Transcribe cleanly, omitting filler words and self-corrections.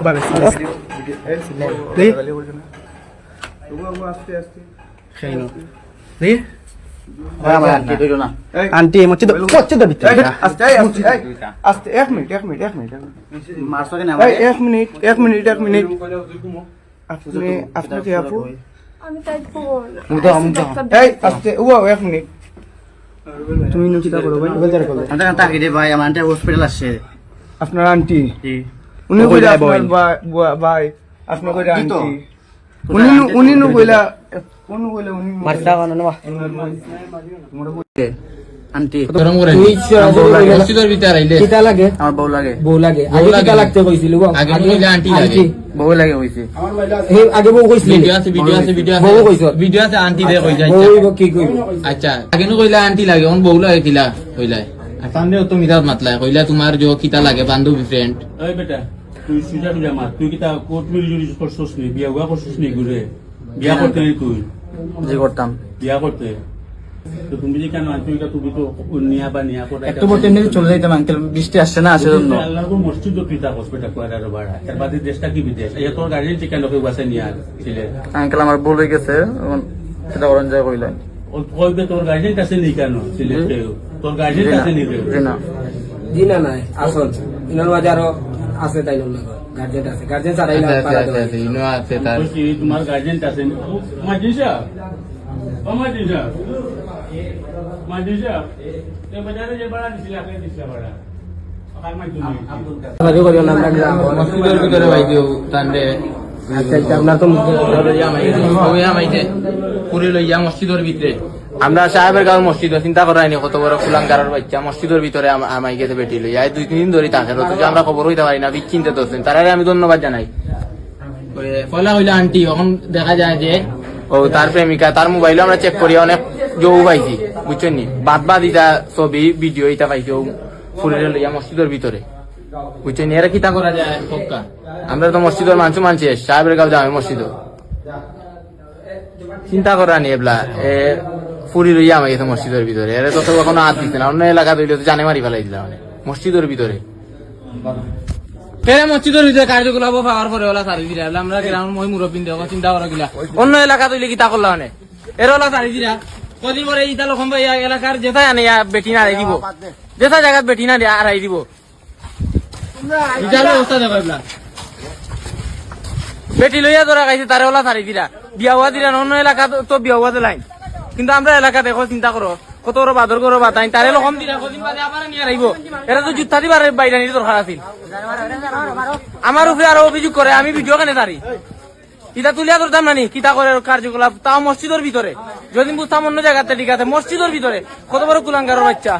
বারে আন্টি মসজিদ মসজিদের ভিতরে আস্তে এক মিনিট আপনি আপনাকে আপু আমি তাই আস্তে ও এক মিনিট তুমি চিন্তা করো ভাই তাকে দে ভাই আমার হসপিটাল আসছে আপনার আন্টি উনি কইলা আপনার ভাই আপনার কইলা আন্টি উনি নো কইলা কোন কইলা উনি মারতা বানা না আন্টি মসজিদের ভিতরে আইলে কিটা লাগে আমার বউ লাগে আগে কিটা লাগতে কইছিল আগে কইলা আন্টি লাগে বউ লাগে হইছে এই আগে বউ কইছিল ভিডিও আছে আন্টি দে কই যায় বউ কি কই আচ্ছা আগে নো কইলা আন্টি লাগে অন বউ লাগে কিলা কইলা আসামনে তো মিরাত মাতলা কইলা তোমার जो কিটা লাগে বান্ধবী ফ্রেন্ড এই বেটা তুই সুজা সুজা মাত তুই কিতা কোট মিলি জুলি করছস নি বিয়া করছস নি ঘুরে বিয়া করতে নি তুই জি করতাম বিয়া করতে তো তুমি যে কেন তুমি তো নিয়া বা নিয়া করে একটু বলতে নিয়ে চলে যাইতাম আঙ্কেল বৃষ্টি আসছে না আসে জন্য আল্লাহর মসজিদ পিতা হসপিটাল করার বাড়া এর বাদে দেশটা কি বিদেশ এই তোর গাড়ি চিকেন লোকে বাসে নিয়া ছিলে আঙ্কেল আমার ভুল হয়ে গেছে সেটা অরণ যায় কইলেন ও কইবে তোর গাড়ি কাছে নি কেন ছিলে তোর গাড়ি কাছে নি রে জি না দিনা নাই আসল ইনার মাঝে আরো আছে তাই না গার্জেন আছে গার্জেন ছাড়াই না পারা দেয় ইনো আছে তার বলছি তোমার গার্জেন কাছে মাজিসা ও মাজিসা এ বাজারে যে বাড়া দিছিলা কে দিছিলা বাড়া আকাল মাই তুমি আগে করিও না মসজিদের ভিতরে ভাই দিও তান্ডে আচ্ছা আপনার তো পুরি লইয়া মসজিদের ভিতরে আমরা সাহেবের গাঁও মসজিদ চিন্তা করাইনি কত বড় কুলাঙ্গারের বাচ্চা মসজিদের ভিতরে আমাই গেছে বেটি লইয়া 2-3 দিন ধরে থাকে অথচ আমরা খবর হইতে পারি না বিচিন্তে দোষেন তারা আমি ধন্যবাদ জানাই ফলা হইলো আন্টি এখন দেখা যায় যে ও তার প্রেমিকা তার মোবাইলও আমরা চেক করি অনেক জৌ পাইছি বুঝছেন নি বাদ ইটা ছবি ভিডিও ইটা পাইছি ও ফুরিলে লইয়া মসজিদের ভিতরে বুঝছেন এরা কিতা করা যায় পক্কা আমরা তো মসজিদের মানছি সাহেবের গাঁও যাবে মসজিদ চিন্তা করা নি এবলা ফুরি লইয়া আমাকে গেছে মসজিদের ভিতরে এরা তো কখনো হাত দিচ্ছে না অন্য এলাকা তৈরি জানে মারি ফেলাই দিলাম মানে মসজিদের ভিতরে মসজিদের ভিতরে কার্যকলাপ পাওয়ার পরে ওলা সারি দিলা আমরা গ্রাউন্ড মই মুরব্বী দেওয়া চিন্তা করা গিলা অন্য এলাকা তৈরি কিতা করলা মানে এর ওলা সারি দিলা কদিন পরে ইটা লক্ষণ ভাই এলাকার যেথায় আনে বেটি না দিব যেথা জায়গাত বেটি না আড়াই দিব অবস্থা দেখো বেটি লইয়া ধরা খাইছে তারে ওলা সারি দিলা বিয়া হওয়া দিলা অন্য এলাকা তো বিয়া হওয়া দিলাই কিন্তু আমরা এলাকা দেখো চিন্তা করো কত বড় বাদর করো বাতাই তারে লক্ষণ দিলা কদিন বাদে আবার নিয়ে রাখব এরা তো জুতা দিবার বাইরে নিয়ে দরকার আছিল আমার উপরে আরো অভিযোগ করে আমি ভিডিও কেনে তারি কিতা তুলিয়া ধরতাম নানি কিতা করে কার্যকলাপ তাও মসজিদের ভিতরে যদি বুঝতাম অন্য জায়গাতে ঠিক আছে মসজিদের ভিতরে কত বড় কুলাঙ্গারের বাচ্চা